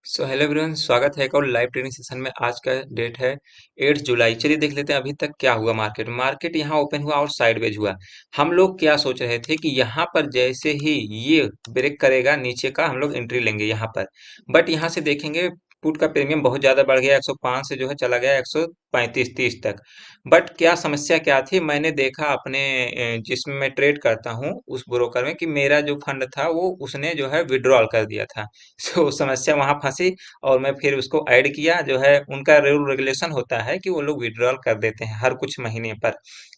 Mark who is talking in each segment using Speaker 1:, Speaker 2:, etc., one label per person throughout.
Speaker 1: Hello everyone, स्वागत है एक और लाइव ट्रेनिंग सेशन में। आज का डेट है 8 जुलाई। चलिए देख लेते हैं अभी तक क्या हुआ। मार्केट यहाँ ओपन हुआ और साइडवेज हुआ। हम लोग क्या सोच रहे थे कि यहाँ पर जैसे ही ये ब्रेक करेगा नीचे का हम लोग एंट्री लेंगे यहाँ पर। बट यहाँ से देखेंगे पुट का प्रीमियम बहुत ज्यादा बढ़ गया, 105 से जो है चला गया 135 30 तक। बट क्या समस्या क्या थी, मैंने देखा अपने जिसमें मैं ट्रेड करता हूँ उस ब्रोकर में कि मेरा जो फंड था वो उसने जो है विड्रॉल कर दिया था। सो समस्या वहां फंसी। और मैं फिर उसको ऐड किया। जो है उनका रूल रेगुलेशन होता है कि वो लोग विड्रॉल कर देते हैं हर कुछ महीने पर।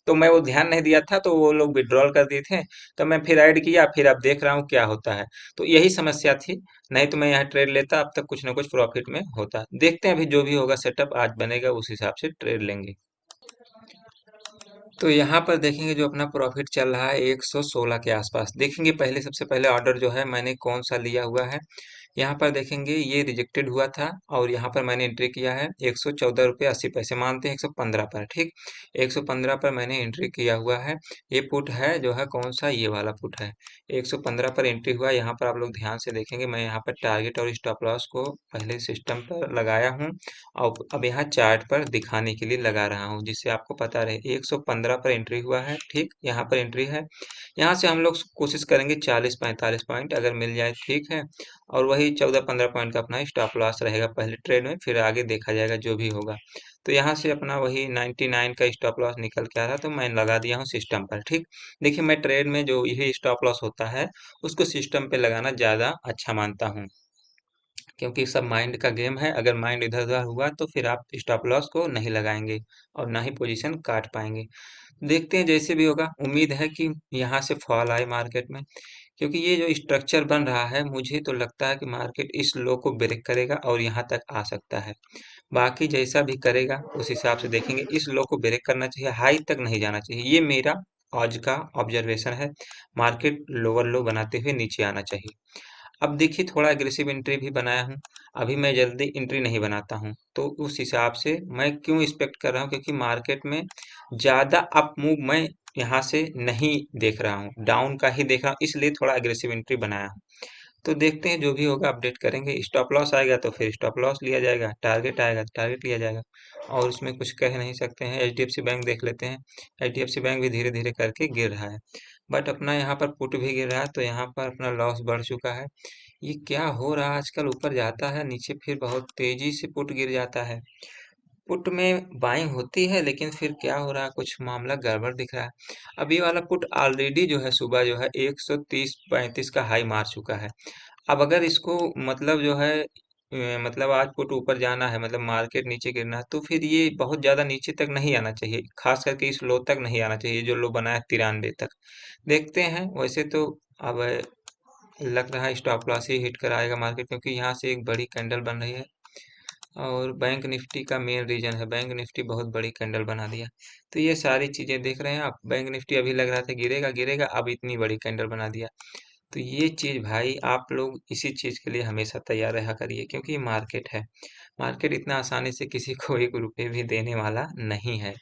Speaker 1: तो मैं वो ध्यान नहीं दिया था, तो वो लोग विड्रॉल कर दिए थे। तो मैं फिर ऐड किया, फिर अब देख रहा हूँ क्या होता है। तो यही समस्या थी। नहीं तो मैं यहाँ ट्रेड लेता, अब तक कुछ ना कुछ प्रॉफिट में होता। देखते हैं अभी जो भी होगा, सेटअप आज बनेगा उस हिसाब से ट्रेड लेंगे। तो यहाँ पर देखेंगे जो अपना प्रॉफिट चल रहा है 116 के आसपास। देखेंगे पहले, सबसे पहले ऑर्डर जो है मैंने कौन सा लिया हुआ है। यहाँ पर देखेंगे ये रिजेक्टेड हुआ था और यहाँ पर मैंने एंट्री किया है 114 रुपये 80 पैसे, मानते हैं 115 पर। ठीक, 115 पर मैंने एंट्री किया हुआ है। ये पुट है जो है कौन सा, ये वाला पुट है। 115 पर एंट्री हुआ। यहाँ पर आप लोग ध्यान से देखेंगे, मैं यहाँ पर टारगेट और स्टॉप लॉस को पहले सिस्टम पर लगाया हूँ और अब यहाँ चार्ट पर दिखाने के लिए लगा रहा हूँ, जिससे आपको पता रहे। 115 पर एंट्री हुआ है। ठीक, यहाँ पर एंट्री है। यहाँ से हम लोग कोशिश करेंगे 40 45 पॉइंट अगर मिल जाए, ठीक है। और वही 14 15 पॉइंट का अपना स्टॉप लॉस रहेगा पहले ट्रेड में, फिर आगे देखा जाएगा जो भी होगा। तो यहाँ से अपना वही 99 का स्टॉप लॉस निकल के आ रहा, तो मैं लगा दिया हूँ सिस्टम पर। ठीक, देखिए मैं ट्रेड में जो यही स्टॉप लॉस होता है उसको सिस्टम पे लगाना ज़्यादा अच्छा मानता हूँ, क्योंकि सब माइंड का गेम है। अगर माइंड इधर उधर हुआ तो फिर आप स्टॉप लॉस को नहीं लगाएंगे और ना ही पोजीशन काट पाएंगे। देखते हैं जैसे भी होगा। उम्मीद है कि यहाँ से फॉल आए मार्केट में, क्योंकि ये जो स्ट्रक्चर बन रहा है मुझे तो लगता है कि मार्केट इस लो को ब्रेक करेगा और यहाँ तक आ सकता है। बाकी जैसा भी करेगा उस हिसाब से देखेंगे। इस लो को ब्रेक करना चाहिए, हाई तक नहीं जाना चाहिए, ये मेरा आज का ऑब्जर्वेशन है। मार्केट लोअर लो बनाते हुए नीचे आना चाहिए। अब देखिए थोड़ा एग्रेसिव एंट्री भी बनाया हूँ। अभी मैं जल्दी एंट्री नहीं बनाता हूँ, तो उस हिसाब से मैं क्यों एक्सपेक्ट कर रहा हूँ, क्योंकि मार्केट में ज़्यादा अप मूव मैं यहाँ से नहीं देख रहा हूँ, डाउन का ही देख रहा हूँ, इसलिए थोड़ा एग्रेसिव एंट्री बनाया हूँ। तो देखते हैं जो भी होगा, अपडेट करेंगे। स्टॉप लॉस आएगा तो फिर स्टॉप लॉस लिया जाएगा, टारगेट आएगा तो टारगेट लिया जाएगा। और उसमें कुछ कह नहीं सकते हैं। एचडीएफसी बैंक देख लेते हैं। एचडीएफसी बैंक भी धीरे धीरे करके गिर रहा है, बट अपना यहाँ पर पुट भी गिर रहा है, तो यहाँ पर अपना लॉस बढ़ चुका है। ये क्या हो रहा है आजकल, ऊपर जाता है नीचे फिर बहुत तेजी से पुट गिर जाता है। पुट में बाइंग होती है लेकिन फिर क्या हो रहा है, कुछ मामला गड़बड़ दिख रहा है। अब ये वाला पुट ऑलरेडी जो है सुबह जो है 130 35 का हाई मार चुका है। अब अगर इसको मतलब जो है मतलब आज पुट ऊपर जाना है, मतलब मार्केट नीचे गिरना है, तो फिर ये बहुत ज्यादा नीचे तक नहीं आना चाहिए, खास करके इस लो तक नहीं आना चाहिए जो लो बना है 93 तक। देखते हैं वैसे तो। अब लग रहा है स्टॉप लॉस ही हिट कराएगा मार्केट, क्योंकि यहाँ से एक बड़ी कैंडल बन रही है। और बैंक निफ्टी का मेन रीजन है, बैंक निफ्टी बहुत बड़ी कैंडल बना दिया। तो ये सारी चीजें देख रहे हैं आप। बैंक निफ्टी अभी लग रहा था गिरेगा गिरेगा, अब इतनी बड़ी कैंडल बना दिया। तो ये चीज भाई आप लोग इसी चीज के लिए हमेशा तैयार रहा करिए, क्योंकि ये मार्केट है। मार्केट इतना आसानी से किसी को 1 रुपए भी देने वाला नहीं है।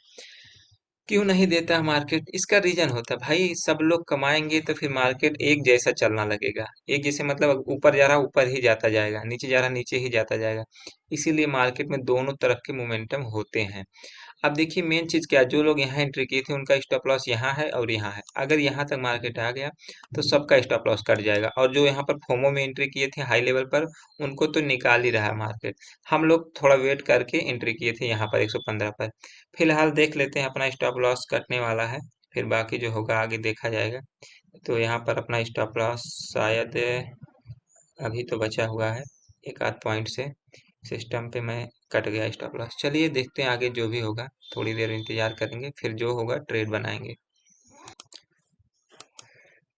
Speaker 1: क्यों नहीं देता मार्केट, इसका रीजन होता है भाई, सब लोग कमाएंगे तो फिर मार्केट एक जैसा चलना लगेगा। एक जैसे मतलब ऊपर जा रहा ऊपर ही जाता जाएगा, नीचे जा रहा नीचे ही जाता जाएगा। इसीलिए मार्केट में दोनों तरफ के मोमेंटम होते हैं। अब देखिए मेन चीज क्या है, जो लोग यहाँ एंट्री किए थे उनका स्टॉप लॉस यहाँ है और यहाँ है। अगर यहाँ तक मार्केट आ गया तो सबका स्टॉप लॉस कट जाएगा, और जो यहाँ पर फोमो में एंट्री किए थे हाई लेवल पर, उनको तो निकाल ही रहा है मार्केट। हम लोग थोड़ा वेट करके एंट्री किए थे यहाँ पर 115 पर। फिलहाल देख लेते हैं, अपना स्टॉप लॉस कटने वाला है, फिर बाकी जो होगा आगे देखा जाएगा। तो यहाँ पर अपना स्टॉप लॉस शायद अभी तो बचा हुआ है एक आध पॉइंट से। सिस्टम पे मैं कट गया स्टॉप लॉस। चलिए देखते हैं आगे जो भी होगा, थोड़ी देर इंतजार करेंगे, फिर जो होगा ट्रेड बनाएंगे।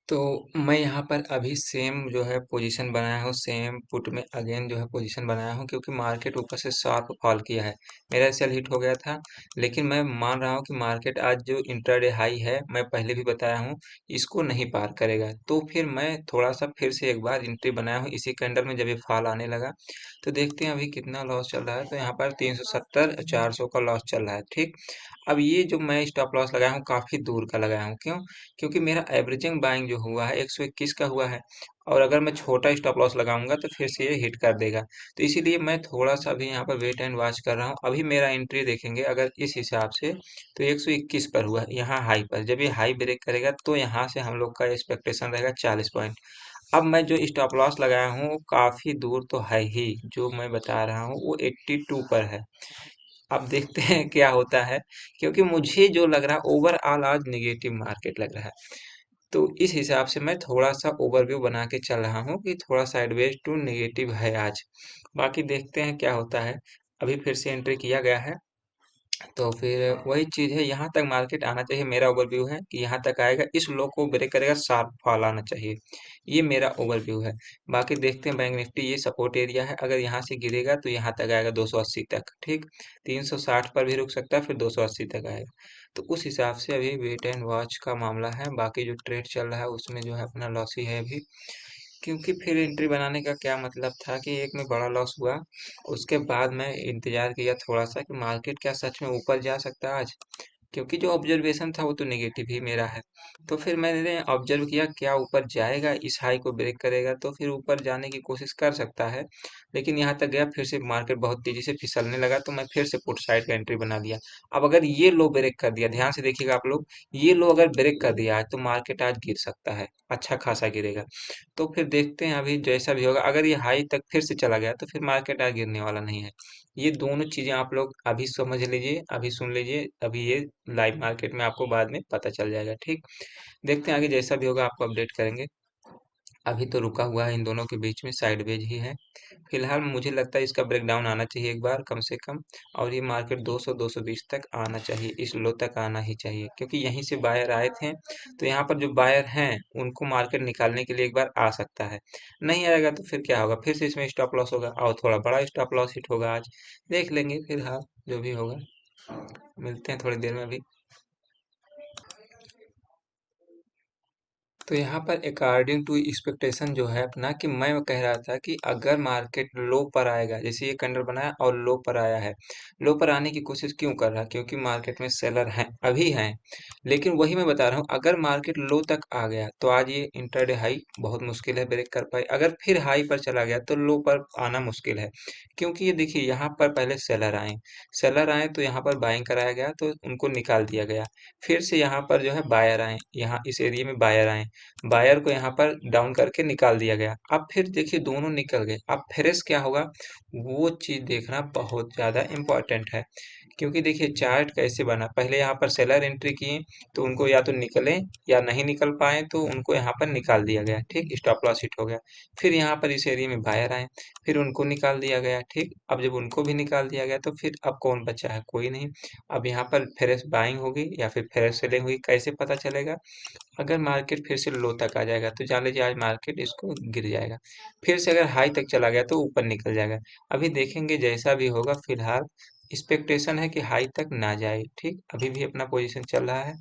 Speaker 1: तो मैं यहाँ पर अभी सेम जो है पोजीशन बनाया हूँ, सेम पुट में अगेन जो है पोजीशन बनाया हूँ, क्योंकि मार्केट ऊपर से शार्प फॉल किया है। मेरा सेल हिट हो गया था, लेकिन मैं मान रहा हूँ कि मार्केट आज जो इंट्राडे हाई है, मैं पहले भी बताया हूँ, इसको नहीं पार करेगा। तो फिर मैं थोड़ा सा फिर से एक बार एंट्री बनाया हूँ इसी कैंडल में, जब ये फॉल आने लगा। तो देखते हैं अभी कितना लॉस चल रहा है। तो यहाँ पर 370 400 का लॉस चल रहा है। ठीक, अब ये जो मैं स्टॉप लॉस लगाया हूँ काफी दूर का लगाया हूँ, क्यों? क्योंकि मेरा एवरेजिंग बाइंग जो हुआ है 121 का हुआ है। और अगर मैं छोटा स्टॉप लॉस लगाऊंगा तो फिर से ये हिट कर देगा। तो इसीलिए मैं थोड़ा सा अभी यहाँ पर वेट एंड वॉच कर रहा हूँ। अभी मेरा एंट्री देखेंगे अगर इस हिसाब से, तो 121 पर हुआ है यहाँ हाई पर। जब ये हाई ब्रेक करेगा तो यहाँ से हम लोग का एक्सपेक्टेशन रहेगा 40 पॉइंट। अब मैं जो स्टॉप लॉस लगाया हूँ वो काफी दूर तो है ही, जो मैं बता रहा हूँ वो 82 पर है। अब देखते हैं क्या होता है, क्योंकि मुझे जो लग रहा है ओवरऑल आज निगेटिव मार्केट लग रहा है। तो इस हिसाब से मैं थोड़ा सा ओवरव्यू बना के चल रहा हूँ कि थोड़ा साइडवेज टू नेगेटिव है आज। बाकी देखते हैं क्या होता है। अभी फिर से एंट्री किया गया है, तो फिर वही चीज़ है, यहाँ तक मार्केट आना चाहिए। मेरा ओवरव्यू है कि यहाँ तक आएगा, इस लो को ब्रेक करेगा, शार्प फॉल आना चाहिए। ये मेरा ओवरव्यू है। बाकी देखते हैं बैंक निफ्टी, ये सपोर्ट एरिया है, अगर यहाँ से गिरेगा तो यहाँ तक आएगा 280 तक, ठीक। 360 पर भी रुक सकता है, फिर 280 तक आएगा। तो उस हिसाब से अभी वेट एंड वॉच का मामला है। बाकी जो ट्रेड चल रहा है उसमें जो है अपना लॉस ही है अभी, क्योंकि फिर एंट्री बनाने का क्या मतलब था कि एक में बड़ा लॉस हुआ। उसके बाद मैं इंतजार किया थोड़ा सा कि मार्केट क्या सच में ऊपर जा सकता है आज, क्योंकि जो ऑब्जर्वेशन था वो तो नेगेटिव ही मेरा है। तो फिर मैंने ऑब्जर्व किया क्या ऊपर जाएगा, इस हाई को ब्रेक करेगा तो फिर ऊपर जाने की कोशिश कर सकता है। लेकिन यहाँ तक गया, फिर से मार्केट बहुत तेजी से फिसलने लगा, तो मैं फिर से पुट साइड का एंट्री बना दिया। अब अगर ये लो ब्रेक कर दिया, ध्यान से देखिएगा आप लोग, ये लो अगर ब्रेक कर दिया आज तो मार्केट आज गिर सकता है, अच्छा खासा गिरेगा। तो फिर देखते हैं अभी जैसा भी होगा। अगर ये हाई तक फिर से चला गया तो फिर मार्केट आज गिरने वाला नहीं है। ये दोनों चीजें आप लोग अभी समझ लीजिए, अभी सुन लीजिए, अभी ये लाइव मार्केट में आपको बाद में पता चल जाएगा, ठीक। देखते हैं आगे जैसा भी होगा आपको अपडेट करेंगे। अभी तो रुका हुआ है, इन दोनों के बीच में साइडवेज ही है। फिलहाल मुझे लगता है इसका ब्रेकडाउन आना चाहिए एक बार कम से कम, और ये मार्केट 200 220 तक आना चाहिए, इस लो तक आना ही चाहिए, क्योंकि यहीं से बायर आए थे। तो यहाँ पर जो बायर हैं उनको मार्केट निकालने के लिए एक बार आ सकता है। नहीं आएगा तो फिर क्या होगा, फिर से इसमें स्टॉप लॉस होगा और थोड़ा बड़ा स्टॉप लॉस हिट होगा आज। देख लेंगे फिलहाल जो भी होगा। मिलते हैं थोड़ी देर में अभी। तो यहाँ पर अकॉर्डिंग टू एक्सपेक्टेशन जो है अपना, कि मैं कह रहा था कि अगर मार्केट लो पर आएगा, जैसे ये कैंडल बनाया और लो पर आया है, लो पर आने की कोशिश क्यों कर रहा है, क्योंकि मार्केट में सेलर हैं, अभी हैं। लेकिन वही मैं बता रहा हूँ, अगर मार्केट लो तक आ गया तो आज ये इंटरडे हाई बहुत मुश्किल है ब्रेक कर पाए। अगर फिर हाई पर चला गया तो लो पर आना मुश्किल है, क्योंकि ये देखिए यहाँ पर पहले सेलर आए तो यहाँ पर बाइंग कराया गया तो उनको निकाल दिया गया। फिर से यहाँ पर जो है बायर आए, यहाँ इस एरिया में बायर आए, बायर को यहाँ पर डाउन करके निकाल दिया गया। अब फिर देखिए दोनों निकल गए, अब फ्रेश क्या होगा वो चीज देखना बहुत ज्यादा इम्पोर्टेंट है। क्योंकि देखिए चार्ट कैसे बना, पहले यहाँ पर सेलर एंट्री किए तो उनको या तो निकले, या नहीं निकल पाए तो उनको यहाँ पर निकाल दिया गया, ठीक, स्टॉप लॉस हिट हो गया। फिर यहाँ पर इस एरिया में बायर आए, फिर उनको निकाल दिया गया, ठीक। अब जब उनको भी निकाल दिया गया तो फिर अब कौन बचा है, कोई नहीं। अब यहाँ पर फ्रेश बाइंग होगी या फिर फ्रेश सेलिंग होगी, कैसे पता चलेगा। अगर मार्केट फिर से लो तक आ जाएगा तो जान लीजिए आज मार्केट इसको गिर जाएगा। फिर से अगर हाई तक चला गया तो ऊपर निकल जाएगा। अभी देखेंगे जैसा भी होगा। फिलहाल एक्सपेक्टेशन है कि हाई तक ना जाए, ठीक। अभी भी अपना पोजीशन चल रहा है,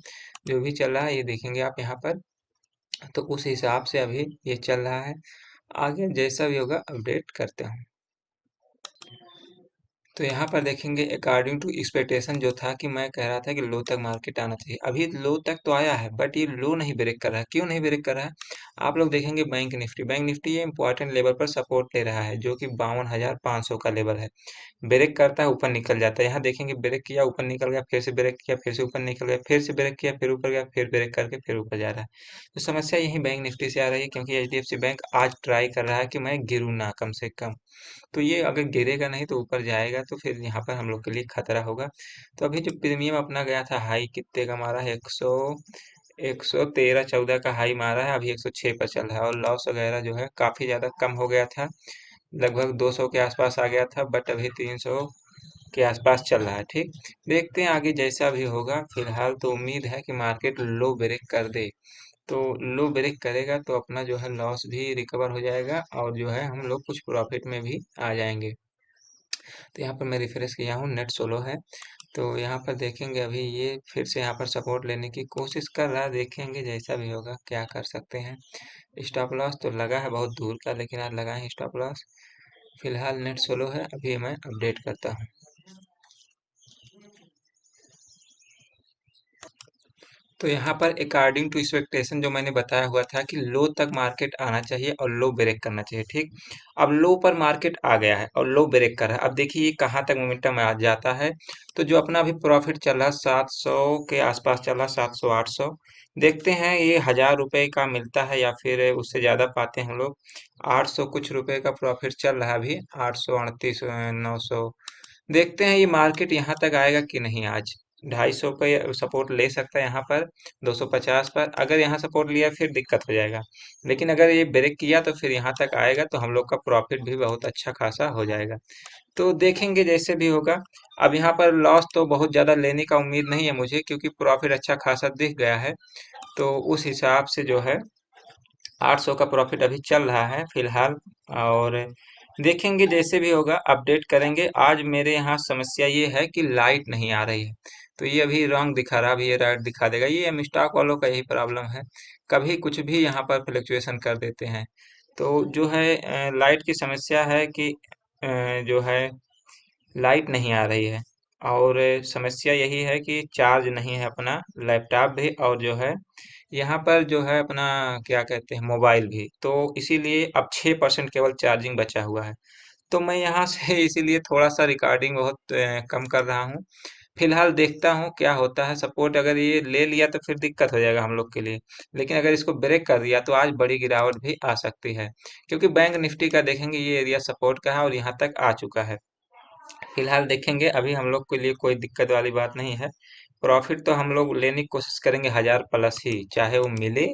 Speaker 1: जो भी चल रहा है ये देखेंगे आप यहाँ पर। तो उस हिसाब से अभी ये चल रहा है, आगे जैसा भी होगा अपडेट करते हैं। तो यहाँ पर देखेंगे अकॉर्डिंग टू एक्सपेक्टेशन जो था, कि मैं कह रहा था कि लो तक मार्केट आना चाहिए, अभी लो तक तो आया है बट ये लो नहीं ब्रेक कर रहा है। क्यों नहीं ब्रेक कर रहा है, आप लोग देखेंगे बैंक निफ्टी ये इंपॉर्टेंट लेवल पर सपोर्ट ले रहा है, जो कि 52,500 का लेवल है। ब्रेक करता है ऊपर निकल जाता है, यहाँ देखेंगे ब्रेक किया ऊपर निकल गया, फिर से ब्रेक किया फिर से ऊपर निकल गया, फिर से ब्रेक किया फिर ऊपर गया, फिर ब्रेक करके फिर ऊपर जा रहा है। तो समस्या यही बैंक निफ्टी से आ रही है, क्योंकि एचडीएफसी बैंक आज ट्राई कर रहा है कि मैं गिरूँ ना कम से कम। तो ये अगर गिरेगा नहीं तो ऊपर जाएगा तो फिर यहाँ पर हम लोग के लिए खतरा होगा। तो अभी जो प्रीमियम अपना गया था हाई कितने का मारा है, 113 14 का हाई मारा है, अभी 106 पर चल रहा है, और लॉस वगैरह जो है काफी ज्यादा कम हो गया था, लगभग 200 के आसपास आ गया था, बट अभी 300 के आसपास चल रहा है, ठीक। देखते हैं आगे जैसा भी होगा। फिलहाल तो उम्मीद है कि मार्केट लो ब्रेक कर दे, तो लो ब्रेक करेगा तो अपना जो है लॉस भी रिकवर हो जाएगा, और जो है हम लोग कुछ प्रॉफिट में भी आ जाएंगे। तो यहाँ पर मैं रिफ्रेश किया हूँ, नेट सोलो है। तो यहाँ पर देखेंगे अभी ये फिर से यहाँ पर सपोर्ट लेने की कोशिश कर रहा है, देखेंगे जैसा भी होगा क्या कर सकते हैं। स्टॉप लॉस तो लगा है बहुत दूर का, लेकिन आज लगा है स्टॉप लॉस। फिलहाल नेट सोलो है, अभी मैं अपडेट करता हूँ। तो यहाँ पर अकॉर्डिंग टू एक्सपेक्टेशन जो मैंने बताया हुआ था कि लो तक मार्केट आना चाहिए और लो ब्रेक करना चाहिए, ठीक। अब लो पर मार्केट आ गया है और लो ब्रेक कर रहा है। अब देखिए ये कहाँ तक मोमेंटम आ जाता है। तो जो अपना अभी प्रॉफिट चल रहा है 700 के आसपास चल रहा है, 700 800। देखते हैं ये 1000 रुपये का मिलता है या फिर उससे ज़्यादा पाते हैं हम लोग। 800 कुछ रुपए का प्रॉफिट चल रहा है अभी, 838 900। देखते हैं ये मार्केट यहाँ तक आएगा कि नहीं आज। 250 पे सपोर्ट ले सकता है यहाँ पर, 250 पर। अगर यहाँ सपोर्ट लिया फिर दिक्कत हो जाएगा, लेकिन अगर ये ब्रेक किया तो फिर यहाँ तक आएगा तो हम लोग का प्रॉफिट भी बहुत अच्छा खासा हो जाएगा। तो देखेंगे जैसे भी होगा। अब यहाँ पर लॉस तो बहुत ज़्यादा लेने का उम्मीद नहीं है मुझे, क्योंकि प्रॉफिट अच्छा खासा दिख गया है। तो उस हिसाब से जो है 800 का प्रॉफिट अभी चल रहा है फिलहाल। और देखेंगे जैसे भी होगा, अपडेट करेंगे। आज मेरे यहाँ समस्या ये है कि लाइट नहीं आ रही है। तो ये अभी रॉन्ग दिखा रहा, अभी ये राइट दिखा देगा। ये एम स्टॉक वालों का यही प्रॉब्लम है, कभी कुछ भी यहाँ पर फ्लक्चुएशन कर देते हैं। तो जो है लाइट की समस्या है कि जो है लाइट नहीं आ रही है। और समस्या यही है कि चार्ज नहीं है अपना लैपटॉप भी, और जो है यहाँ पर जो है अपना क्या कहते हैं मोबाइल भी। तो इसीलिए अब 6% केवल चार्जिंग बचा हुआ है। तो मैं यहाँ से इसीलिए थोड़ा सा रिकॉर्डिंग बहुत कम कर रहा हूँ। फिलहाल देखता हूँ क्या होता है। सपोर्ट अगर ये ले लिया तो फिर दिक्कत हो जाएगा हम लोग के लिए, लेकिन अगर इसको ब्रेक कर दिया तो आज बड़ी गिरावट भी आ सकती है। क्योंकि बैंक निफ्टी का देखेंगे ये एरिया सपोर्ट का है और यहाँ तक आ चुका है। फिलहाल देखेंगे, अभी हम लोग के लिए कोई दिक्कत वाली बात नहीं है। प्रॉफिट तो हम लोग लेने की कोशिश करेंगे 1000 प्लस ही, चाहे वो मिले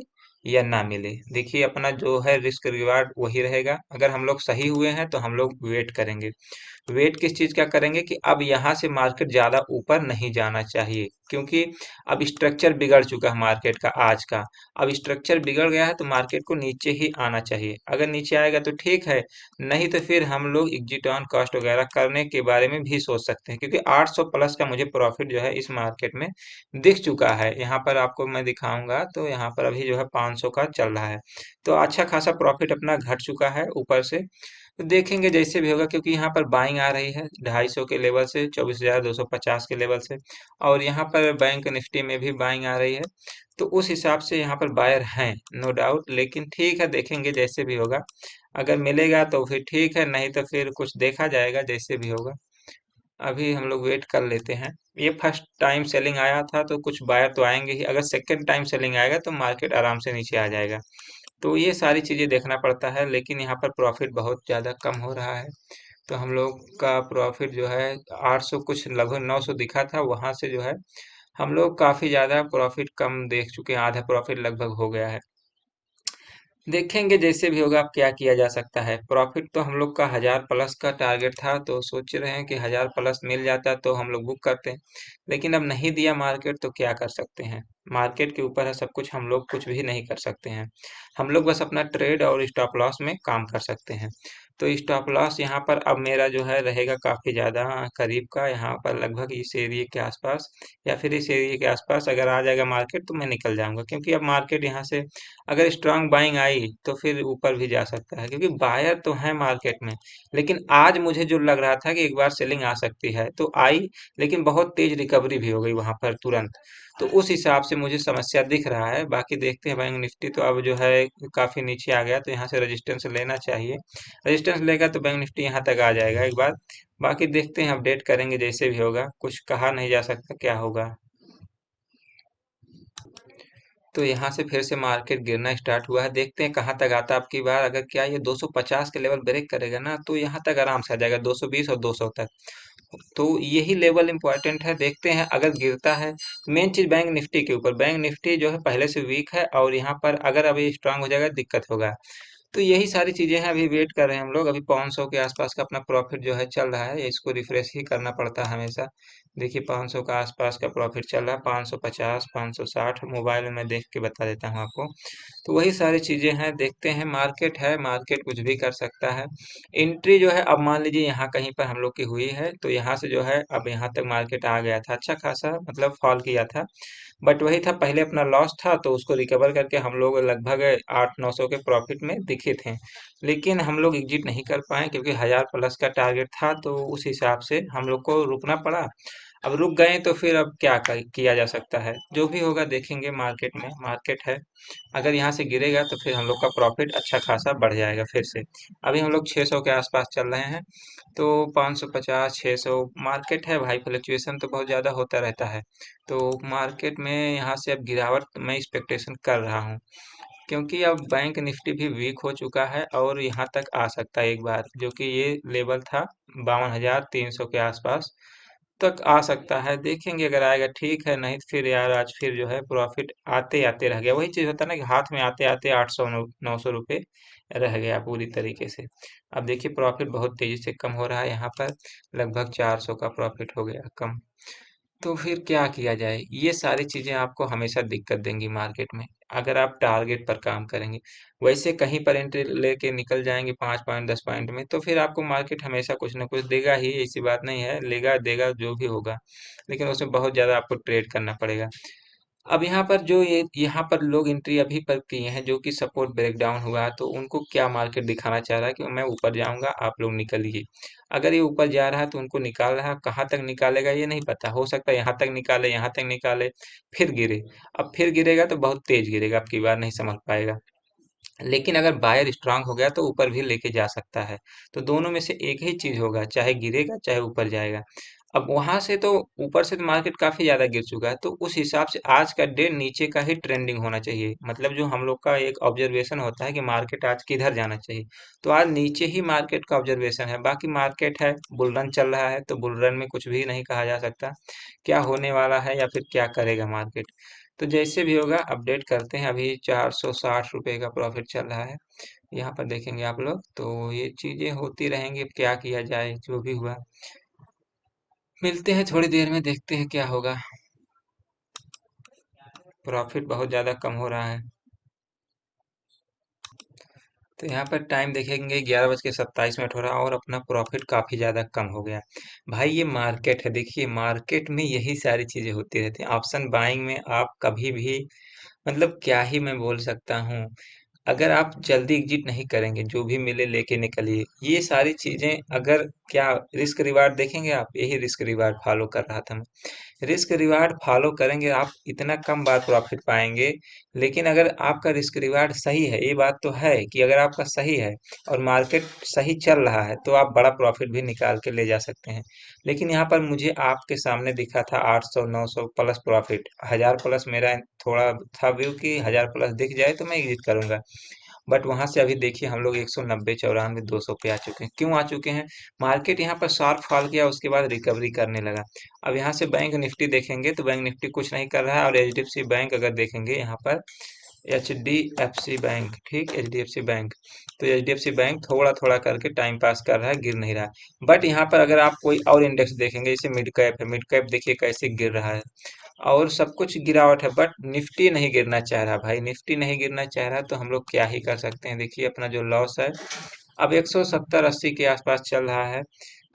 Speaker 1: या ना मिले। देखिए अपना जो है रिस्क रिवार्ड वही रहेगा। अगर हम लोग सही हुए हैं तो हम लोग वेट करेंगे। वेट किस चीज का करेंगे कि अब यहाँ से मार्केट ज्यादा ऊपर नहीं जाना चाहिए, क्योंकि अब स्ट्रक्चर बिगड़ चुका है मार्केट का आज का। अब स्ट्रक्चर बिगड़ गया है तो मार्केट को नीचे ही आना चाहिए। अगर नीचे आएगा तो ठीक है, नहीं तो फिर हम लोग एग्जिट ऑन कॉस्ट वगैरह करने के बारे में भी सोच सकते हैं, क्योंकि 800 प्लस का मुझे प्रॉफिट जो है इस मार्केट में दिख चुका है। यहाँ पर आपको मैं दिखाऊंगा तो यहाँ पर अभी जो है 500 का चल रहा है। तो अच्छा खासा प्रॉफिट अपना घट चुका है ऊपर से। तो देखेंगे जैसे भी होगा, क्योंकि यहाँ पर बाइंग आ रही है 250 के लेवल से, 24,250 के लेवल से। और यहाँ पर बैंक निफ्टी में भी बाइंग आ रही है। तो उस हिसाब से यहाँ पर बायर हैं, नो डाउट। लेकिन ठीक है, देखेंगे जैसे भी होगा। अगर मिलेगा तो फिर ठीक है, नहीं तो फिर कुछ देखा जाएगा जैसे भी होगा। अभी हम लोग वेट कर लेते हैं। ये फर्स्ट टाइम सेलिंग आया था तो कुछ बायर तो आएंगे ही। अगर सेकंड टाइम सेलिंग आएगा तो मार्केट आराम से नीचे आ जाएगा। तो ये सारी चीजें देखना पड़ता है, लेकिन यहाँ पर प्रॉफिट बहुत ज्यादा कम हो रहा है। तो हम लोग का प्रॉफिट जो है 800 कुछ लगभग 900 दिखा था, वहां से जो है हम लोग काफी ज्यादा प्रॉफिट कम देख चुके हैं। आधा प्रॉफिट लगभग हो गया है। देखेंगे जैसे भी होगा। अब क्या किया जा सकता है। प्रॉफिट तो हम लोग का 1000 प्लस का टारगेट था, तो सोच रहे हैं कि 1000 प्लस मिल जाता तो हम लोग बुक करते हैं। लेकिन अब नहीं दिया मार्केट तो क्या कर सकते हैं। मार्केट के ऊपर है सब कुछ, हम लोग कुछ भी नहीं कर सकते हैं। हम लोग बस अपना ट्रेड और स्टॉप लॉस में काम कर सकते हैं। तो स्टॉप लॉस यहाँ पर अब मेरा जो है रहेगा काफी ज्यादा करीब का, यहाँ पर लगभग इस एरिया के आसपास, या फिर इस एरिया के आसपास अगर आ जाएगा मार्केट तो मैं निकल जाऊंगा। क्योंकि अब मार्केट यहाँ से अगर स्ट्रांग बाइंग आई तो फिर ऊपर भी जा सकता है, क्योंकि बायर तो है मार्केट में। लेकिन आज मुझे जो लग रहा था कि एक बार सेलिंग आ सकती है तो आई, लेकिन बहुत तेज रिकवरी भी हो गई वहां पर तुरंत। तो उस हिसाब से मुझे समस्या दिख रहा है। बाकी देखते हैं। बैंक निफ्टी तो अब जो है काफी नीचे आ गया, तो यहाँ से रेजिस्टेंस लेना चाहिए। रेजिस्टेंस लेगा तो बैंक निफ्टी यहाँ तक आ जाएगा एक बार। बाकी देखते हैं, अपडेट करेंगे जैसे भी होगा। कुछ कहा नहीं जा सकता क्या होगा। तो यहाँ से फिर से मार्केट गिरना स्टार्ट हुआ है। देखते हैं कहाँ तक आता है अब की बार। अगर क्या ये 250 के लेवल ब्रेक करेगा ना तो यहाँ तक आराम से आ जाएगा, 220 और 200 तक। तो यही लेवल इंपॉर्टेंट है। देखते हैं अगर गिरता है। मेन चीज बैंक निफ्टी के ऊपर, बैंक निफ्टी जो है पहले से वीक है, और यहाँ पर अगर अभी स्ट्रांग हो जाएगा दिक्कत होगा। तो यही सारी चीजें हैं। अभी वेट कर रहे हैं हम लोग। अभी 500 के आसपास का अपना प्रॉफिट जो है चल रहा है। इसको रिफ्रेश ही करना पड़ता है हमेशा। देखिए 500 का आसपास का प्रॉफिट चल रहा है, 550 560 मोबाइल में मैं देख के बता देता हूँ आपको। तो वही सारी चीजें हैं। देखते हैं, मार्केट है, मार्केट कुछ भी कर सकता है। एंट्री जो है अब मान लीजिए यहाँ कहीं पर हम लोग की हुई है, तो यहाँ से जो है अब यहाँ तक मार्केट आ गया था अच्छा खासा, मतलब फॉल किया था। बट वही था, पहले अपना लॉस था तो उसको रिकवर करके हम लोग लगभग 800 900 के प्रॉफिट में दिखे थे। लेकिन हम लोग एग्जिट नहीं कर पाए, क्योंकि 1000 प्लस का टारगेट था, तो उस हिसाब से हम लोग को रुकना पड़ा। अब रुक गए तो फिर अब क्या किया जा सकता है, जो भी होगा देखेंगे मार्केट में, मार्केट है। अगर यहाँ से गिरेगा तो फिर हम लोग का प्रॉफिट अच्छा खासा बढ़ जाएगा फिर से। अभी हम लोग 600 के आसपास चल रहे हैं, तो 550 600 मार्केट है भाई, फ्लक्चुएशन तो बहुत ज़्यादा होता रहता है। तो मार्केट में यहाँ से अब गिरावट मैं एक्सपेक्टेशन कर रहा हूँ, क्योंकि अब बैंक निफ्टी भी वीक हो चुका है और यहाँ तक आ सकता है एक बार, जो कि ये लेवल था 52,300 के आसपास तक आ सकता है। देखेंगे अगर आएगा ठीक है, नहीं तो फिर यार आज फिर जो है प्रॉफिट आते आते रह गया। वही चीज़ होता है ना कि हाथ में आते आते 800 900 रुपये रह गया पूरी तरीके से। अब देखिए प्रॉफिट बहुत तेजी से कम हो रहा है, यहाँ पर लगभग 400 का प्रॉफिट हो गया कम। तो फिर क्या किया जाए, ये सारी चीजें आपको हमेशा दिक्कत देंगी मार्केट में, अगर आप टारगेट पर काम करेंगे। वैसे कहीं पर एंट्री लेके निकल जाएंगे 5 पॉइंट 10 पॉइंट में, तो फिर आपको मार्केट हमेशा कुछ ना कुछ देगा ही, ऐसी बात नहीं है, लेगा देगा जो भी होगा, लेकिन उसमें बहुत ज्यादा आपको ट्रेड करना पड़ेगा। अब यहाँ पर जो ये यहाँ पर लोग एंट्री अभी पर किए हैं, जो कि सपोर्ट ब्रेकडाउन हुआ है, तो उनको क्या मार्केट दिखाना चाह रहा है कि मैं ऊपर जाऊंगा, आप लोग निकलिए। अगर ये ऊपर जा रहा है तो उनको निकाल रहा है, कहाँ तक निकालेगा ये नहीं पता, हो सकता है यहाँ तक निकाले, यहाँ तक निकाले, फिर गिरे। अब फिर गिरेगा तो बहुत तेज गिरेगा, अब की बार नहीं संभल पाएगा। लेकिन अगर बायर स्ट्रांग हो गया तो ऊपर भी लेके जा सकता है। तो दोनों में से एक ही चीज होगा, चाहे गिरेगा चाहे ऊपर जाएगा। अब वहां से तो ऊपर से तो मार्केट काफी ज्यादा गिर चुका है, तो उस हिसाब से आज का डे नीचे का ही ट्रेंडिंग होना चाहिए। मतलब जो हम लोग का एक ऑब्जर्वेशन होता है कि मार्केट आज किधर जाना चाहिए, तो आज नीचे ही मार्केट का ऑब्जर्वेशन है। बाकी मार्केट है, बुल रन चल रहा है, तो बुल रन में कुछ भी नहीं कहा जा सकता क्या होने वाला है या फिर क्या करेगा मार्केट। तो जैसे भी होगा अपडेट करते हैं। अभी 460 रुपये का प्रॉफिट चल रहा है, यहाँ पर देखेंगे आप लोग। तो ये चीजें होती रहेंगी, अब क्या किया जाए, जो भी हुआ मिलते हैं थोड़ी देर में, देखते हैं क्या होगा। प्रॉफिट बहुत ज्यादा कम हो रहा है, तो यहाँ पर टाइम देखेंगे 11:27 हो रहा है और अपना प्रॉफिट काफी ज्यादा कम हो गया। भाई ये मार्केट है, देखिए मार्केट में यही सारी चीजें होती रहती हैं। ऑप्शन बाइंग में आप कभी भी, मतलब क्या ही मैं बोल सकता हूँ, अगर आप जल्दी एग्जिट नहीं करेंगे, जो भी मिले लेके निकलिए, ये सारी चीजें अगर क्या रिस्क रिवार्ड देखेंगे आप, यही रिस्क रिवार्ड फॉलो कर रहा था मैं। रिस्क रिवार्ड फॉलो करेंगे आप, इतना कम बार प्रॉफिट पाएंगे। लेकिन अगर आपका रिस्क रिवार्ड सही है, ये बात तो है कि अगर आपका सही है और मार्केट सही चल रहा है, तो आप बड़ा प्रॉफिट भी निकाल के ले जा सकते हैं। लेकिन यहाँ पर मुझे आपके सामने दिखा था 800 900 प्लस प्रॉफिट, 1000 प्लस मेरा थोड़ा था व्यू कि 1000 प्लस दिख जाए तो मैं एग्जिट करूंगा। बट वहां से अभी देखिए हम लोग 190 94 200 पे आ चुके हैं। क्यों आ चुके हैं, मार्केट यहाँ पर शार्प फॉल किया, उसके बाद रिकवरी करने लगा। अब यहाँ से बैंक निफ्टी देखेंगे तो बैंक निफ्टी कुछ नहीं कर रहा है, और एचडीएफसी बैंक अगर देखेंगे यहाँ पर, H D F C bank, ठीक, H D F C bank, तो H D F C bank थोड़ा थोड़ा करके टाइम पास कर रहा है, गिर नहीं रहा है। बट यहाँ पर अगर आप कोई और इंडेक्स देखेंगे, जैसे मिड कैप है, मिड कैप देखिए कैसे गिर रहा है, और सब कुछ गिरावट है, बट निफ्टी नहीं गिरना चाह रहा भाई, निफ्टी नहीं गिरना चाह रहा, तो हम लोग क्या ही कर सकते हैं। देखिए अपना जो लॉस है अब 170 80 के आसपास चल रहा है।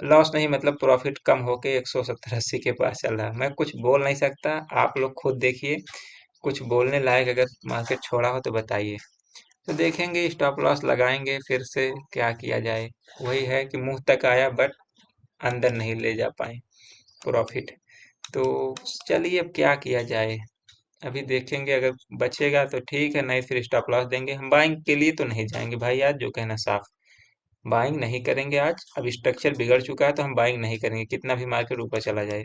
Speaker 1: लॉस नहीं मतलब प्रॉफिट कम होके 170 80 के पास चल रहा है। मैं कुछ बोल नहीं सकता, आप लोग खुद देखिए, कुछ बोलने लायक अगर मार्केट छोड़ा हो तो बताइए। तो देखेंगे, स्टॉप लॉस लगाएंगे, फिर से क्या किया जाए। वही है कि मुंह तक आया बट अंदर नहीं ले जा पाए प्रॉफिट। तो चलिए अब क्या किया जाए, अभी देखेंगे, अगर बचेगा तो ठीक है, नहीं फिर स्टॉप लॉस देंगे। हम बाइंग के लिए तो नहीं जाएंगे भाई, आज जो कहना साफ, बाइंग नहीं करेंगे आज। अब स्ट्रक्चर बिगड़ चुका है तो हम बाइंग नहीं करेंगे, कितना भी मार्केट ऊपर चला जाए।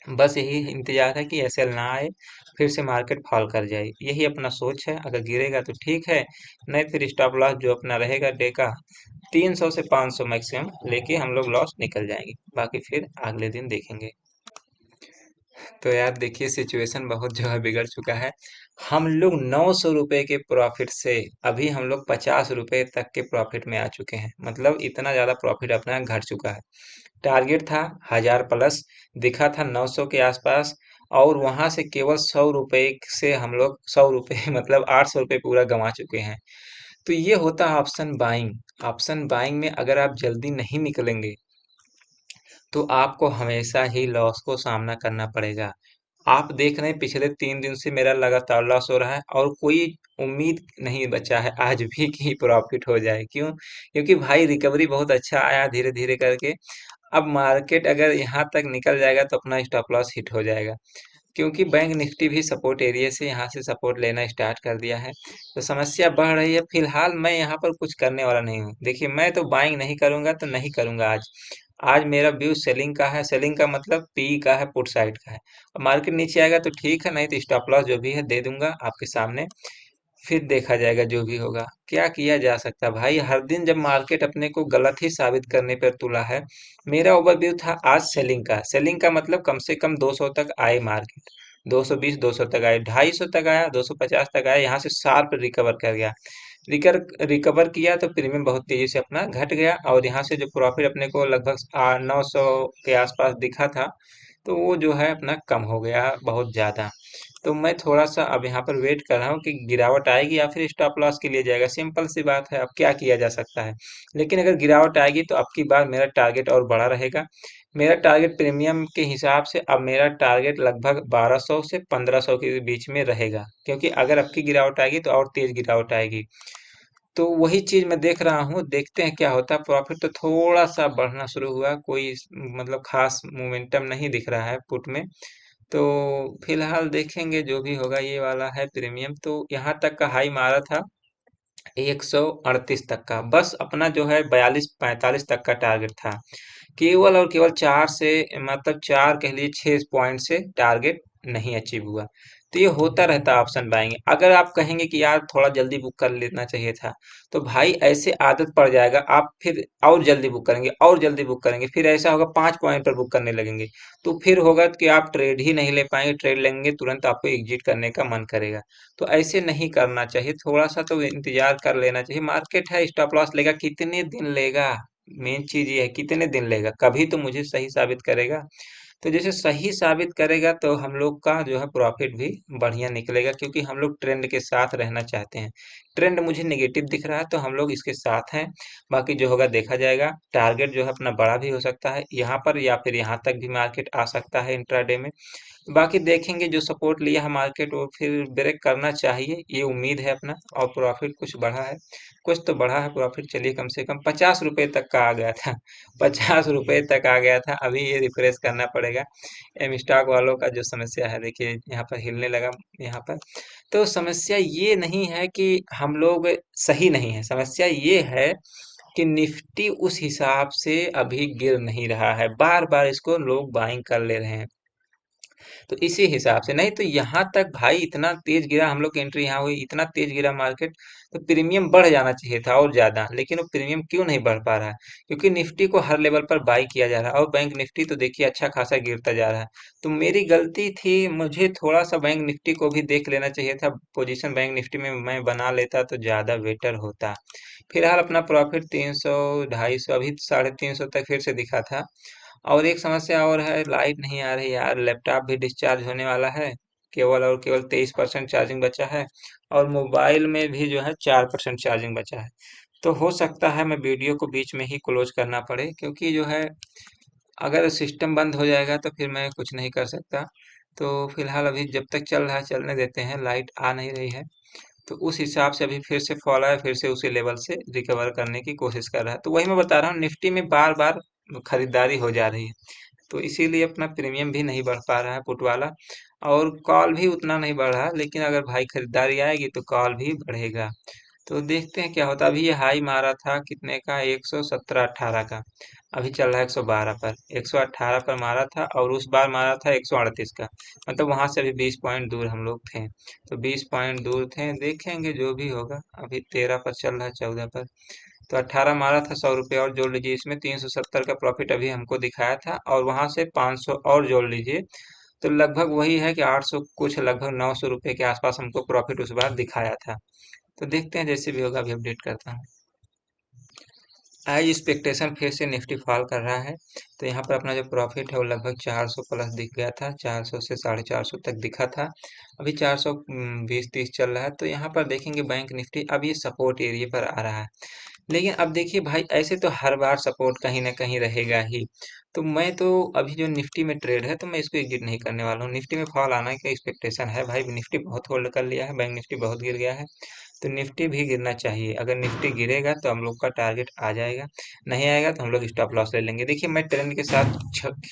Speaker 1: बस यही इंतजार है कि एसएल ना आए, फिर से मार्केट फॉल कर जाए, यही अपना सोच है। अगर गिरेगा तो ठीक है, नहीं फिर स्टॉप लॉस जो अपना रहेगा डे का 300 से 500 मैक्सिमम लेके हम लोग लॉस निकल जाएंगे, बाकी फिर अगले दिन देखेंगे। तो यार देखिए सिचुएशन बहुत जो है बिगड़ चुका है। हम लोग 900 रुपए के प्रॉफिट से अभी हम लोग 50 रुपए तक के प्रॉफिट में आ चुके हैं, मतलब इतना ज्यादा प्रॉफिट अपना घट चुका है। टारगेट था 1000 प्लस, दिखा था 900 के आसपास, और वहां से केवल 100 रुपए से हम लोग 100 रुपए मतलब 800 रुपये पूरा गंवा चुके हैं। तो ये होता है ऑप्शन बाइंग। ऑप्शन बाइंग में अगर आप जल्दी नहीं निकलेंगे तो आपको हमेशा ही लॉस को सामना करना पड़ेगा। आप देख रहे हैं पिछले 3 दिन से मेरा लगातार लॉस हो रहा है, और कोई उम्मीद नहीं बचा है आज भी कि प्रॉफिट हो जाए। क्यों? क्योंकि भाई रिकवरी बहुत अच्छा आया धीरे धीरे करके। अब मार्केट अगर यहाँ तक निकल जाएगा तो अपना स्टॉप लॉस हिट हो जाएगा, क्योंकि बैंक निफ्टी भी सपोर्ट एरिया से यहाँ से सपोर्ट लेना स्टार्ट कर दिया है। तो समस्या बढ़ रही है। फिलहाल मैं यहाँ पर कुछ करने वाला नहीं हूँ। देखिए, मैं तो बाइंग नहीं करूंगा तो नहीं करूंगा आज। आज मेरा व्यू सेलिंग का है। सेलिंग का मतलब पी का है, पुट साइड का है। अब मार्केट नीचे आएगा तो ठीक है, नहीं तो स्टॉप लॉस जो भी है दे दूंगा आपके सामने। फिर देखा जाएगा जो भी होगा। क्या किया जा सकता है भाई, हर दिन जब मार्केट अपने को गलत ही साबित करने पर तुला है। मेरा ओवरव्यू था आज सेलिंग का। सेलिंग का मतलब कम से कम 200 तक आए मार्केट। 220 200 तक आए, 250 तक आया, 250 तक आया, यहाँ से शार्प रिकवर कर गया। रिकवर किया तो प्रीमियम बहुत तेजी से अपना घट गया, और यहाँ से जो प्रॉफिट अपने को लगभग 900 के आसपास दिखा था, तो वो जो है अपना कम हो गया बहुत ज्यादा। तो मैं थोड़ा सा अब यहाँ पर वेट कर रहा हूँ कि गिरावट आएगी या फिर स्टॉप लॉस के लिए जाएगा। सिंपल सी बात है, अब क्या किया जा सकता है। लेकिन अगर गिरावट आएगी तो अब की बार मेरा टारगेट और बड़ा रहेगा। मेरा टारगेट प्रीमियम के हिसाब से अब मेरा टारगेट लगभग 1200 से 1500 के बीच में रहेगा, क्योंकि अगर अब की गिरावट आएगी तो और तेज गिरावट आएगी। तो वही चीज मैं देख रहा हूँ, देखते हैं क्या होता है। प्रॉफिट तो थोड़ा सा बढ़ना शुरू हुआ, कोई मतलब खास मोमेंटम नहीं दिख रहा है पुट में। तो फिलहाल देखेंगे जो भी होगा। ये वाला है प्रीमियम, तो यहाँ तक का हाई मारा था 138 तक का। बस अपना जो है 42 45 तक का टारगेट था। केवल और केवल 4 से, मतलब 4 कह लीजिए 6 पॉइंट से टारगेट नहीं अचीव हुआ। तो ये होता रहता है ऑप्शन बाइंग। अगर आप कहेंगे कि यार थोड़ा जल्दी बुक कर लेना चाहिए था, तो भाई ऐसे आदत पड़ जाएगा, आप फिर और जल्दी बुक करेंगे और जल्दी बुक करेंगे, फिर ऐसा होगा 5 पॉइंट पर बुक करने लगेंगे। तो फिर होगा कि आप ट्रेड ही नहीं ले पाएंगे। ट्रेड लेंगे तुरंत आपको एग्जिट करने का मन करेगा। तो ऐसे नहीं करना चाहिए, थोड़ा सा तो इंतजार कर लेना चाहिए। मार्केट है, स्टॉप लॉस लेगा, कितने दिन लेगा। मेन चीज ये है, कितने दिन लेगा, कभी तो मुझे सही साबित करेगा। तो जैसे सही साबित करेगा तो हम लोग का जो है प्रॉफिट भी बढ़िया निकलेगा, क्योंकि हम लोग ट्रेंड के साथ रहना चाहते हैं। ट्रेंड मुझे नेगेटिव दिख रहा है तो हम लोग इसके साथ हैं। बाकी जो होगा देखा जाएगा। टारगेट जो है अपना बड़ा भी हो सकता है यहाँ पर, या फिर यहाँ तक भी मार्केट आ सकता है इंट्राडे में। बाकी देखेंगे, जो सपोर्ट लिया है मार्केट वो फिर ब्रेक करना चाहिए, ये उम्मीद है अपना। और प्रॉफिट कुछ बढ़ा है, कुछ तो बढ़ा है प्रॉफिट। चलिए, कम से कम 50 रुपए तक का आ गया था। 50 रुपए तक आ गया था, अभी ये रिफ्रेश करना पड़ेगा। एम स्टॉक वालों का जो समस्या है, देखिए यहाँ पर हिलने लगा यहाँ पर। तो समस्या ये नहीं है कि हम लोग सही नहीं है, समस्या ये है कि निफ्टी उस हिसाब से अभी गिर नहीं रहा है। बार बार इसको लोग बाइंग कर ले रहे हैं। तो इसी हिसाब से, नहीं तो यहाँ तक भाई इतना तेज गिरा, हम लोग की एंट्री यहाँ हुई, इतना तेज गिरा मार्केट। तो प्रीमियम बढ़ जाना चाहिए था और ज्यादा, लेकिन वो प्रीमियम क्यों नहीं बढ़ पा रहा है? क्योंकि निफ्टी को हर लेवल पर बाई किया जा रहा है, और बैंक निफ्टी तो देखिए अच्छा खासा गिरता जा रहा है। तो मेरी गलती थी, मुझे थोड़ा सा बैंक निफ्टी को भी देख लेना चाहिए था। पोजीशन बैंक निफ्टी में मैं बना लेता तो ज्यादा बेटर होता। फिलहाल अपना प्रॉफिट 300 250, अभी 350 तक फिर से दिखा था। और एक समस्या और है, लाइट नहीं आ रही यार। लैपटॉप भी डिस्चार्ज होने वाला है। केवल और केवल 23% चार्जिंग बचा है। और मोबाइल में भी जो है 4% चार्जिंग बचा है। तो हो सकता है मैं वीडियो को बीच में ही क्लोज करना पड़े, क्योंकि जो है अगर सिस्टम बंद हो जाएगा तो फिर मैं कुछ नहीं कर सकता। तो फिलहाल अभी जब तक चल रहा है चलने देते हैं, लाइट आ नहीं रही है। तो उस हिसाब से अभी फिर से फॉल आया, फिर से उसी लेवल से रिकवर करने की कोशिश कर रहा है। तो वही मैं बता रहा हूँ, निफ्टी में बार बार खरीदारी हो जा रही है। तो इसीलिए अपना प्रीमियम भी नहीं बढ़ पा रहा है पुट वाला। और कॉल भी उतना नहीं बढ़ रहा, लेकिन अगर भाई खरीदारी आएगी तो कॉल भी बढ़ेगा। तो देखते हैं क्या होता है। अभी ये हाई मारा था कितने का, 117-18 का। अभी चल रहा है 112 पर। 118 पर मारा था, और उस बार मारा था 138 का। मतलब वहां से अभी 20 पॉइंट दूर हम लोग थे। तो 20 पॉइंट दूर थे, देखेंगे जो भी होगा। अभी 13 पर चल रहा है, 14 पर। तो 18 मारा था, 100 रुपये और जोड़ लीजिए इसमें, 370 का प्रॉफिट अभी हमको दिखाया था, और वहां से 500 और जोड़ लीजिए। तो लगभग वही है कि 800 कुछ, लगभग 900 रुपये के आसपास हमको प्रॉफिट उस बार दिखाया था। तो देखते हैं जैसे भी होगा, अभी अपडेट करता हूँ। आज एक्सपेक्टेशन फिर से निफ्टी फॉल कर रहा है। तो यहाँ पर अपना जो प्रॉफिट है वो लगभग 400 प्लस दिख गया था, 400 से 450 तक दिखा था। अभी 420-30 चल रहा है। तो यहाँ पर देखेंगे बैंक निफ्टी अब ये सपोर्ट एरिया पर आ रहा है। लेकिन अब देखिए भाई, ऐसे तो हर बार सपोर्ट कहीं ना कहीं रहेगा ही। तो मैं तो अभी जो निफ्टी में ट्रेड है, तो मैं इसको एग्जिट नहीं करने वाला हूँ। निफ्टी में फॉल आना का एक्सपेक्टेशन है भाई, निफ्टी बहुत होल्ड कर लिया है, बैंक निफ्टी बहुत गिर गया है। तो निफ्टी भी गिरना चाहिए। अगर निफ्टी गिरेगा तो हम लोग का टारगेट आ जाएगा, नहीं आएगा तो हम लोग स्टॉप लॉस ले लेंगे। देखिए मैं ट्रेंड के साथ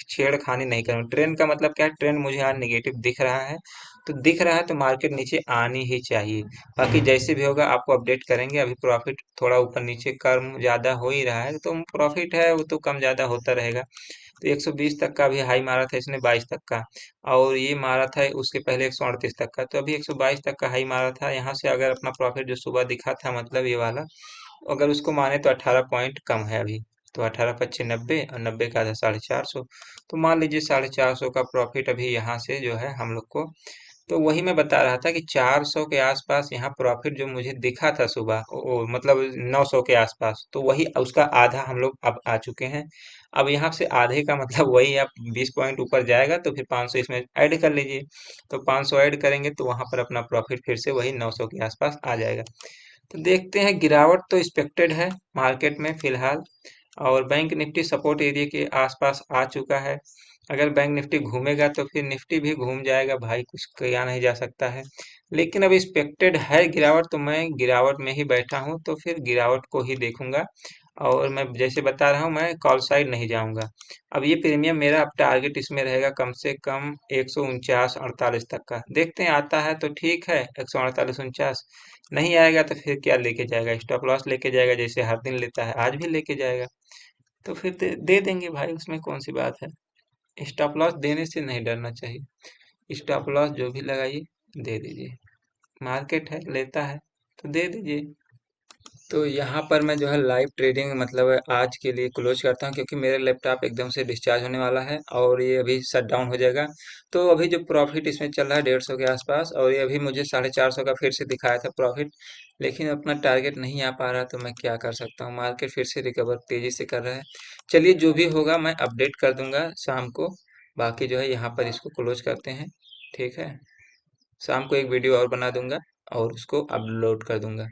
Speaker 1: छेड़खानी नहीं करूँ। ट्रेंड का मतलब क्या है, ट्रेंड मुझे आज निगेटिव दिख रहा है, तो दिख रहा है तो मार्केट नीचे आनी ही चाहिए। बाकी जैसे भी होगा आपको अपडेट करेंगे। अभी प्रॉफिट थोड़ा ऊपर नीचे कम ज़्यादा हो ही रहा है, तो प्रॉफिट है वो तो कम ज़्यादा होता रहेगा। तो 120 तक का भी हाई मारा था इसने, 22 तक का, और ये मारा था उसके पहले 138 तक का, तो अभी 122 तक का हाई मारा था। यहाँ से अगर अपना प्रॉफिट जो सुबह दिखा था, मतलब ये वाला, अगर उसको माने तो 18 पॉइंट कम है अभी। तो 18 × 5 = 90, और 90 का आधा 450, तो मान लीजिए 450 का प्रॉफिट अभी यहाँ से जो है हम लोग को। तो वही मैं बता रहा था कि 400 के आसपास यहाँ प्रॉफिट जो मुझे दिखा था सुबह, मतलब 900 के आसपास, तो वही उसका आधा हम लोग अब आ चुके हैं। अब यहाँ से आधे का मतलब वही, आप 20 पॉइंट ऊपर जाएगा तो फिर 500 इसमें ऐड कर लीजिए। तो 500 ऐड करेंगे तो वहां पर अपना प्रॉफिट फिर से वही 900 के आसपास आ जाएगा। तो देखते हैं, गिरावट तो एक्सपेक्टेड है मार्केट में फिलहाल, और बैंक निफ्टी सपोर्ट एरिया के आसपास आ चुका है। अगर बैंक निफ्टी घूमेगा तो फिर निफ्टी भी घूम जाएगा भाई, कुछ किया नहीं जा सकता है। लेकिन अब एक्सपेक्टेड है गिरावट, तो मैं गिरावट में ही बैठा हूँ, तो फिर गिरावट को ही देखूंगा। और मैं जैसे बता रहा हूँ, मैं कॉल साइड नहीं जाऊंगा। अब ये प्रीमियम मेरा अब टारगेट इसमें रहेगा कम से कम 149-48 तक का। देखते हैं आता है तो ठीक है, 148-49। नहीं आएगा तो फिर क्या लेके जाएगा, स्टॉप लॉस लेके जाएगा, जैसे हर दिन लेता है आज भी लेके जाएगा। तो फिर दे देंगे भाई, उसमें कौन सी बात है। स्टॉप लॉस देने से नहीं डरना चाहिए। स्टॉप लॉस जो भी लगाइए दे दीजिए, मार्केट है लेता है तो दे दीजिए। तो यहाँ पर मैं जो है लाइव ट्रेडिंग मतलब आज के लिए क्लोज करता हूँ, क्योंकि मेरा लैपटॉप एकदम से डिस्चार्ज होने वाला है और ये अभी शट डाउन हो जाएगा। तो अभी जो प्रॉफिट इसमें चल रहा है 150 के आसपास, और ये अभी मुझे 450 का फिर से दिखाया था प्रॉफिट, लेकिन अपना टारगेट नहीं आ पा रहा, तो मैं क्या कर सकता हूँ। मार्केट फिर से रिकवर तेजी से कर रहा है। चलिए जो भी होगा मैं अपडेट कर दूंगा शाम को। बाकी जो है यहाँ पर इसको क्लोज करते हैं, ठीक है। शाम को एक वीडियो और बना दूंगा और उसको अपलोड कर दूंगा।